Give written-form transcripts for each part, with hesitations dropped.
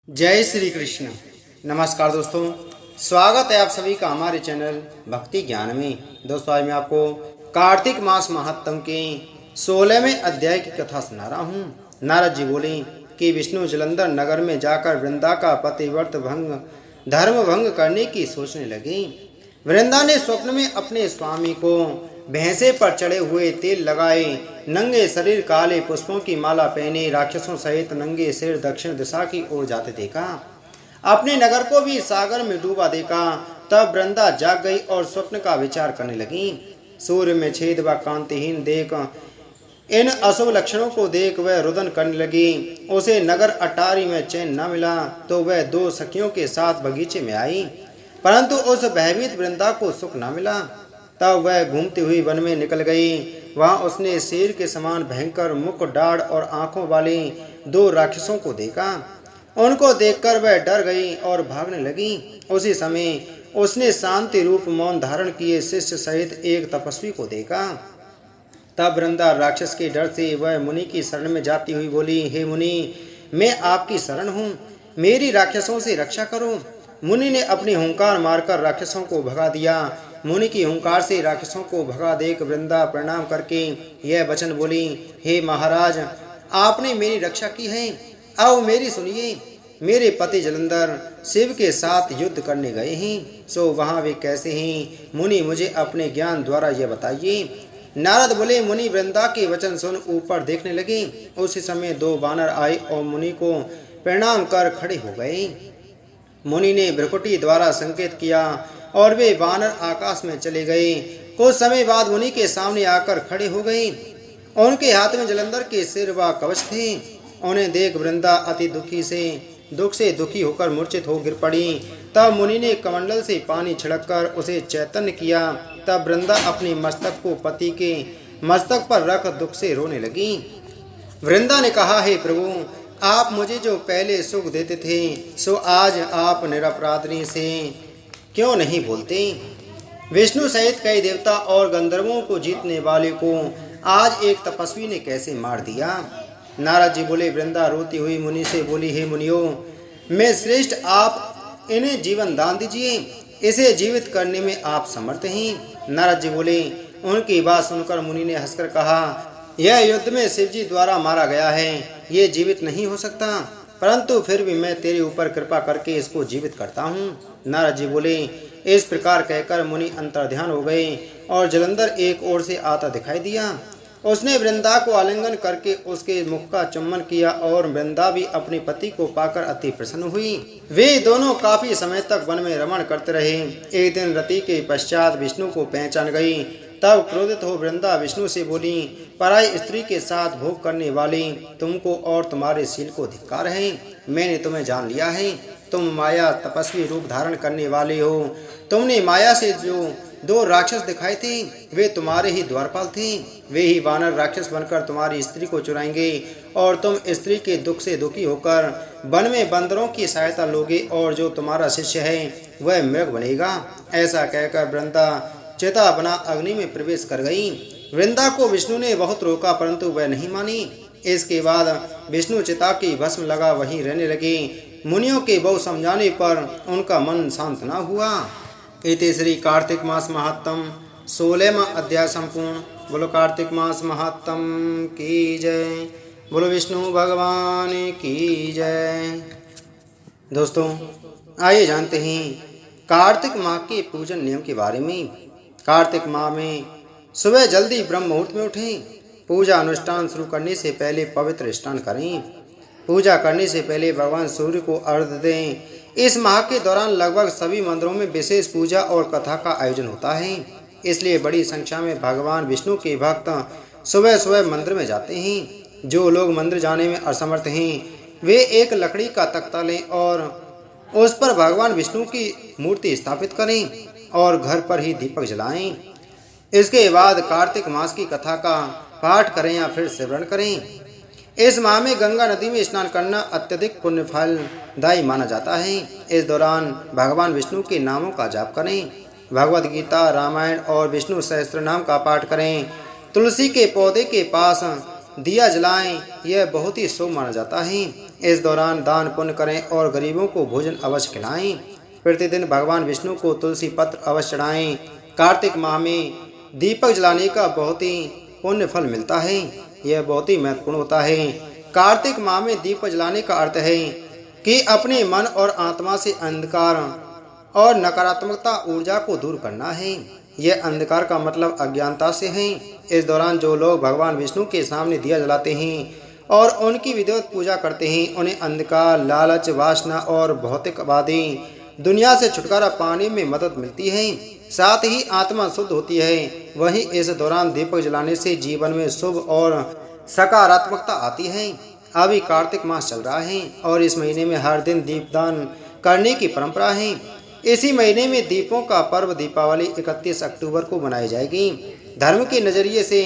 जय श्री कृष्ण। नमस्कार दोस्तों, स्वागत है आप सभी का हमारे चैनल भक्ति ज्ञान में। दोस्तों, आज मैं आपको कार्तिक मास महात्म के 16वें अध्याय की कथा सुना रहा हूँ। नारद जी बोले कि विष्णु जलंधर नगर में जाकर वृंदा का पतिव्रत भंग धर्म भंग करने की सोचने लगे। वृंदा ने स्वप्न में अपने स्वामी को भैंसे पर चढ़े हुए तेल लगाए, नंगे शरीर काले पुष्पों की माला पहने राक्षसों सहित नंगे सिर दक्षिण दिशा की ओर जाते देखा। अपने नगर को भी सागर में डूबा देखा। तब वृंदा जाग गई और स्वप्न का विचार करने लगी। सूर्य में छेद व कांतिहीन देख इन अशुभ लक्षणों को देख वह रुदन करने लगी। उसे नगर अटारी में चैन न मिला तो वह दो सखियों के साथ बगीचे में आई, परंतु उस भयभीत वृंदा को सुख न मिला। तब वह घूमती हुई वन में निकल गई। वहां उसने शेर के समान भयंकर मुख, डाढ़ और आंखों वाले दो राक्षसों को देखा। उनको देखकर वह डर गई और भागने लगी। उसी समय उसने शांति रूप मौन धारण किए शिष्य सहित एक तपस्वी को देखा। तब वृंदा राक्षस के डर से वह मुनि की शरण में जाती हुई बोली, हे मुनि, मैं आपकी शरण हूँ, मेरी राक्षसों से रक्षा करो। मुनि ने अपनी हुंकार मारकर राक्षसों को भगा दिया। मुनि की हुंकार से राक्षसों को भगा देख वृंदा प्रणाम करके यह वचन बोली, हे महाराज, आपने मेरी रक्षा की है, आओ मेरी सुनिए। मेरे पति जलंधर शिव के साथ युद्ध करने गए हैं, सो वहाँ वे कैसे हैं? मुनि, मुझे अपने ज्ञान द्वारा यह बताइए। नारद बोले, मुनि वृंदा के वचन सुन ऊपर देखने लगे। उसी समय दो वानर आए और मुनि को प्रणाम कर खड़े हो गए। मुनि ने भ्रकुटी द्वारा संकेत किया और वे वानर आकाश में चले गए। कुछ समय बाद मुनि के सामने आकर खड़े हो गए। उनके हाथ में जलंधर के सिर व कवच थे। उन्हें देख वृंदा अति दुख से दुखी होकर मूर्छित हो गिर पड़ी। तब मुनि ने कमंडल से पानी छिड़ककर उसे चैतन्य किया। तब वृंदा अपने मस्तक को पति के मस्तक पर रख दुख से रोने लगी। वृंदा ने कहा, हे प्रभु, आप मुझे जो पहले सुख देते थे, सो आज आप निरपराधी से क्यों नहीं बोलते? विष्णु सहित कई देवता और गंधर्वों को जीतने वाले को आज एक तपस्वी ने कैसे मार दिया? नारद जी बोले, वृंदा रोती हुई मुनि से बोली, हे मुनियों, मैं श्रेष्ठ, आप इन्हें जीवन दान दीजिए, इसे जीवित करने में आप समर्थ हैं। नारद जी बोले, उनकी बात सुनकर मुनि ने हंसकर कहा, यह युद्ध में शिवजी द्वारा मारा गया है, ये जीवित नहीं हो सकता, परंतु फिर भी मैं तेरे ऊपर कृपा करके इसको जीवित करता हूँ। नारद जी बोले, इस प्रकार कहकर मुनि अंतर्ध्यान हो गए और जलंधर एक ओर से आता दिखाई दिया। उसने वृंदा को आलिंगन करके उसके मुख का चुम्बन किया और वृंदा भी अपने पति को पाकर अति प्रसन्न हुई। वे दोनों काफी समय तक वन में रमण करते रहे। एक दिन रति के पश्चात विष्णु को पहचान गई। तब क्रोधित हो वृंदा विष्णु से बोली, पराई स्त्री के साथ भोग करने वाली तुमको और तुम्हारे शील को धिक्कार है। मैंने तुम्हें जान लिया है, तुम माया तपस्वी रूप धारण करने वाले हो। तुमने माया से जो दो राक्षस दिखाए थे, वे तुम्हारे ही द्वारपाल थे। वे ही वानर राक्षस बनकर तुम्हारी स्त्री को चुराएंगे और तुम स्त्री के दुख से दुखी होकर वन में बंदरों की सहायता लोगे और जो तुम्हारा शिष्य है वह मृग बनेगा। ऐसा कहकर वृंदा चिता बना अग्नि में प्रवेश कर गई। वृंदा को विष्णु ने बहुत रोका, परंतु वह नहीं मानी। इसके बाद विष्णु चिता की भस्म लगा वहीं रहने लगे। मुनियों के बहु समझाने पर उनका मन शांत न हुआ। इति श्री कार्तिक मास महात्म 16वां अध्याय संपूर्ण। बोलो कार्तिक मास महात्म की जय। बोलो विष्णु भगवान की जय। दोस्तों, आइए जानते हैं कार्तिक माह के पूजन नियम के बारे में। कार्तिक माह में सुबह जल्दी ब्रह्म मुहूर्त में उठें। पूजा अनुष्ठान शुरू करने से पहले पवित्र स्नान करें। पूजा करने से पहले भगवान सूर्य को अर्घ्य दें। इस माह के दौरान लगभग सभी मंदिरों में विशेष पूजा और कथा का आयोजन होता है, इसलिए बड़ी संख्या में भगवान विष्णु के भक्त सुबह सुबह मंदिर में जाते हैं। जो लोग मंदिर जाने में असमर्थ हैं, वे एक लकड़ी का तख्ता लें और उस पर भगवान विष्णु की मूर्ति स्थापित करें और घर पर ही दीपक जलाएं। इसके बाद कार्तिक मास की कथा का पाठ करें या फिर श्रवण करें। इस माह में गंगा नदी में स्नान करना अत्यधिक पुण्य फलदायी माना जाता है। इस दौरान भगवान विष्णु के नामों का जाप करें। भगवद गीता, रामायण और विष्णु सहस्त्र नाम का पाठ करें। तुलसी के पौधे के पास दिया जलाएं, यह बहुत ही शुभ माना जाता है। इस दौरान दान पुण्य करें और गरीबों को भोजन अवश्य खिलाएं। प्रतिदिन भगवान विष्णु को तुलसी पत्र अवश्य चढ़ाएं। कार्तिक माह में दीपक जलाने का बहुत ही पुण्य फल मिलता है, यह बहुत ही महत्वपूर्ण होता है। कार्तिक माह में दीपक जलाने का अर्थ है कि अपने मन और आत्मा से अंधकार और नकारात्मकता ऊर्जा को दूर करना है। यह अंधकार का मतलब अज्ञानता से है। इस दौरान जो लोग भगवान विष्णु के सामने दिया जलाते हैं और उनकी विधिवत पूजा करते हैं, उन्हें अंधकार, लालच, वासना और भौतिकवादी दुनिया से छुटकारा पाने में मदद मिलती है। साथ ही आत्मा शुद्ध होती है। वहीं इस दौरान दीपक जलाने से जीवन में शुभ और सकारात्मकता आती है। अभी कार्तिक मास चल रहा है और इस महीने में हर दिन दीपदान करने की परंपरा है। इसी महीने में दीपों का पर्व दीपावली 31 अक्टूबर को मनाई जाएगी। धर्म के नजरिए से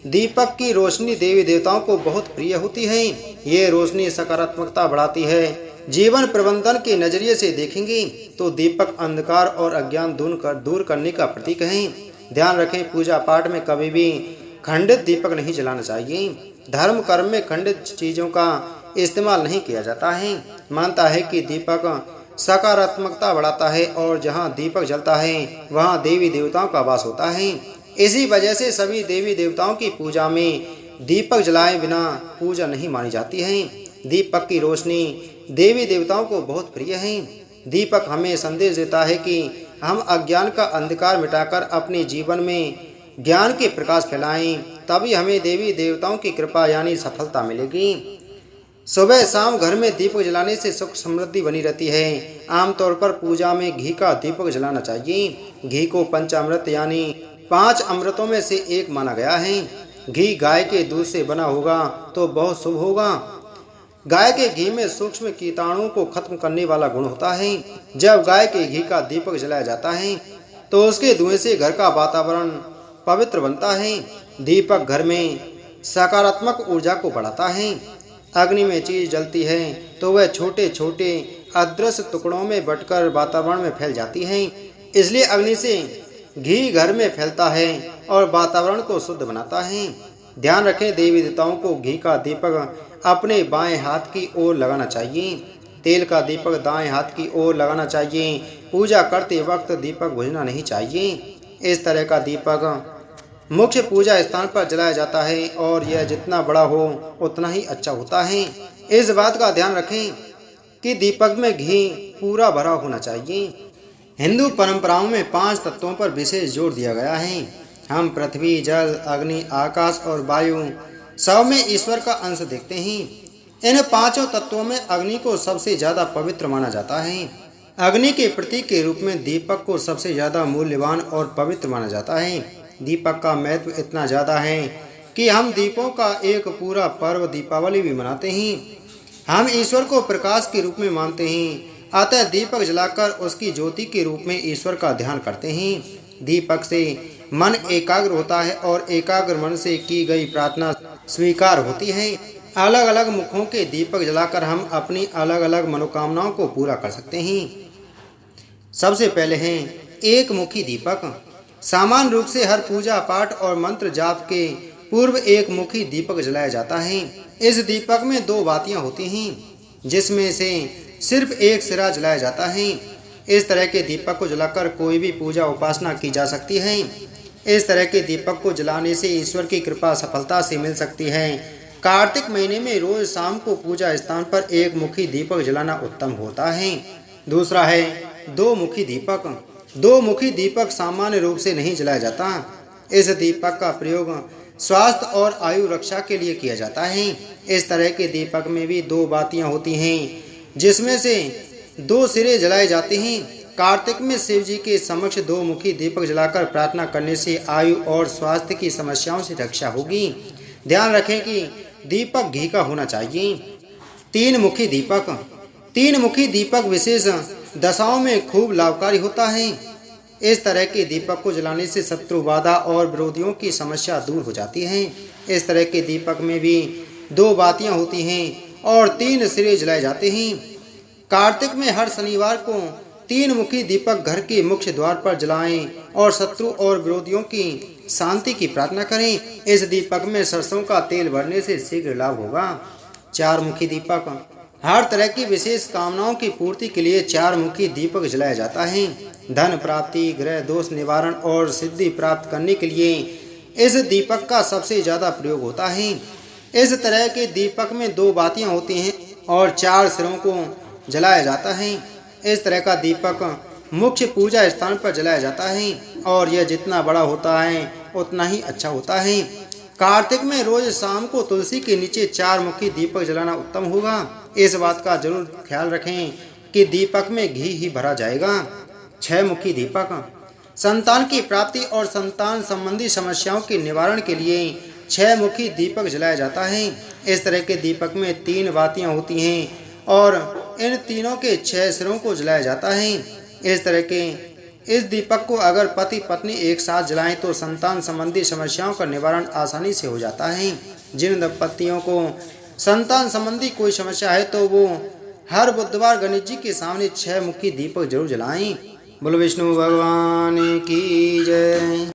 दीपक की रोशनी देवी देवताओं को बहुत प्रिय होती है। ये रोशनी सकारात्मकता बढ़ाती है। जीवन प्रबंधन के नजरिए से देखेंगे तो दीपक अंधकार और अज्ञान दूर करने का प्रतीक है। ध्यान रखें, पूजा पाठ में कभी भी खंडित दीपक नहीं जलाना चाहिए। धर्म कर्म में खंडित चीजों का इस्तेमाल नहीं किया जाता है। मानता है कि दीपक सकारात्मकता बढ़ाता है और जहाँ दीपक जलता है वहाँ देवी देवताओं का वास होता है। इसी वजह से सभी देवी देवताओं की पूजा में दीपक जलाए बिना पूजा नहीं मानी जाती है। दीपक की रोशनी देवी देवताओं को बहुत प्रिय है। दीपक हमें संदेश देता है कि हम अज्ञान का अंधकार मिटाकर अपने जीवन में ज्ञान के प्रकाश फैलाएं, तभी हमें देवी देवताओं की कृपा यानी सफलता मिलेगी। सुबह शाम घर में दीपक जलाने से सुख समृद्धि बनी रहती है। आमतौर पर पूजा में घी का दीपक जलाना चाहिए। घी को पंचामृत यानी 5 अमृतों में से एक माना गया है। घी गाय के दूध से बना होगा तो बहुत शुभ होगा। गाय के घी में सूक्ष्म कीटाणुओं को खत्म करने वाला गुण होता है। जब गाय के घी का दीपक जलाया जाता है तो उसके धुएं से घर का वातावरण पवित्र बनता है। दीपक घर में सकारात्मक ऊर्जा को बढ़ाता है। अग्नि में चीज जलती है तो वह छोटे छोटे अदृश्य टुकड़ों में बंटकर वातावरण में फैल जाती है। इसलिए अग्नि से घी घर में फैलता है और वातावरण को शुद्ध बनाता है। ध्यान रखें, देवी देवताओं को घी का दीपक अपने बाएं हाथ की ओर लगाना चाहिए। तेल का दीपक दाएं हाथ की ओर लगाना चाहिए। पूजा करते वक्त दीपक बुझना नहीं चाहिए। इस तरह का दीपक मुख्य पूजा स्थान पर जलाया जाता है और यह जितना बड़ा हो उतना ही अच्छा होता है। इस बात का ध्यान रखें कि दीपक में घी पूरा भरा होना चाहिए। हिंदू परंपराओं में 5 तत्वों पर विशेष जोर दिया गया है। हम पृथ्वी, जल, अग्नि, आकाश और वायु सब में ईश्वर का अंश देखते हैं। इन 5 तत्वों में अग्नि को सबसे ज्यादा पवित्र माना जाता है। अग्नि के प्रतीक के रूप में दीपक को सबसे ज्यादा मूल्यवान और पवित्र माना जाता है। दीपक का महत्व इतना ज़्यादा है कि हम दीपों का एक पूरा पर्व दीपावली भी मनाते हैं। हम ईश्वर को प्रकाश के रूप में मानते हैं, अतः दीपक जलाकर उसकी ज्योति के रूप में ईश्वर का ध्यान करते हैं। दीपक से मन एकाग्र होता है और एकाग्र मन से की गई प्रार्थना स्वीकार होती है। अलग अलग मुखों के दीपक जलाकर हम अपनी अलग अलग मनोकामनाओं को पूरा कर सकते हैं। सबसे पहले है एक मुखी दीपक। सामान्य रूप से हर पूजा पाठ और मंत्र जाप के पूर्व एक मुखी दीपक जलाया जाता है। इस दीपक में 2 बातियां होती हैं जिसमें से सिर्फ एक सिरा जलाया जाता है। इस तरह के दीपक को जलाकर कोई भी पूजा उपासना की जा सकती है। इस तरह के दीपक को जलाने से ईश्वर की कृपा सफलता से मिल सकती है। कार्तिक महीने में रोज शाम को पूजा स्थान पर एक मुखी दीपक जलाना उत्तम होता है। दूसरा है 2 मुखी दीपक। 2 मुखी दीपक सामान्य रूप से नहीं जलाया जाता। इस दीपक का प्रयोग स्वास्थ्य और आयु रक्षा के लिए किया जाता है। इस तरह के दीपक में भी 2 बातियां होती हैं जिसमें से 2 सिरे जलाए जाते हैं। कार्तिक में शिव जी के समक्ष 2 मुखी दीपक जलाकर प्रार्थना करने से आयु और स्वास्थ्य की समस्याओं से रक्षा होगी। ध्यान रखें कि दीपक घी का होना चाहिए। 3 मुखी दीपक। 3 मुखी दीपक विशेष दशाओं में खूब लाभकारी होता है। इस तरह के दीपक को जलाने से शत्रु बाधा और विरोधियों की समस्या दूर हो जाती है। इस तरह के दीपक में भी 2 बातियां होती हैं और 3 सिरे जलाए जाते हैं। कार्तिक में हर शनिवार को तीन मुखी दीपक घर के मुख्य द्वार पर जलाएं और शत्रु और विरोधियों की शांति की प्रार्थना करें। इस दीपक में सरसों का तेल भरने से शीघ्र लाभ होगा। चार मुखी दीपक, हर तरह की विशेष कामनाओं की पूर्ति के लिए चार मुखी दीपक जलाया जाता है। धन प्राप्ति, ग्रह दोष निवारण और सिद्धि प्राप्त करने के लिए इस दीपक का सबसे ज्यादा प्रयोग होता है। इस तरह के दीपक में दो बातियां होती हैं और चार सिरों को जलाया जाता है। इस तरह का दीपक मुख्य पूजा स्थान पर जलाया जाता है और यह जितना बड़ा होता है उतना ही अच्छा होता है। कार्तिक में रोज शाम को तुलसी के नीचे चार मुखी दीपक जलाना उत्तम होगा। इस बात का जरूर ख्याल रखें कि दीपक में घी ही भरा जाएगा। छह मुखी दीपक, संतान की प्राप्ति और संतान संबंधी समस्याओं के निवारण के लिए छह मुखी दीपक जलाया जाता है। इस तरह के दीपक में तीन बातियां होती हैं और इन तीनों के छह सिरों को जलाया जाता है। इस दीपक को अगर पति पत्नी एक साथ जलाएं तो संतान संबंधी समस्याओं का निवारण आसानी से हो जाता है। जिन दंपतियों को संतान संबंधी कोई समस्या है तो वो हर बुधवार गणेश जी के सामने छह मुखी दीपक जरूर जलाएं। बोलो विष्णु भगवान की जय।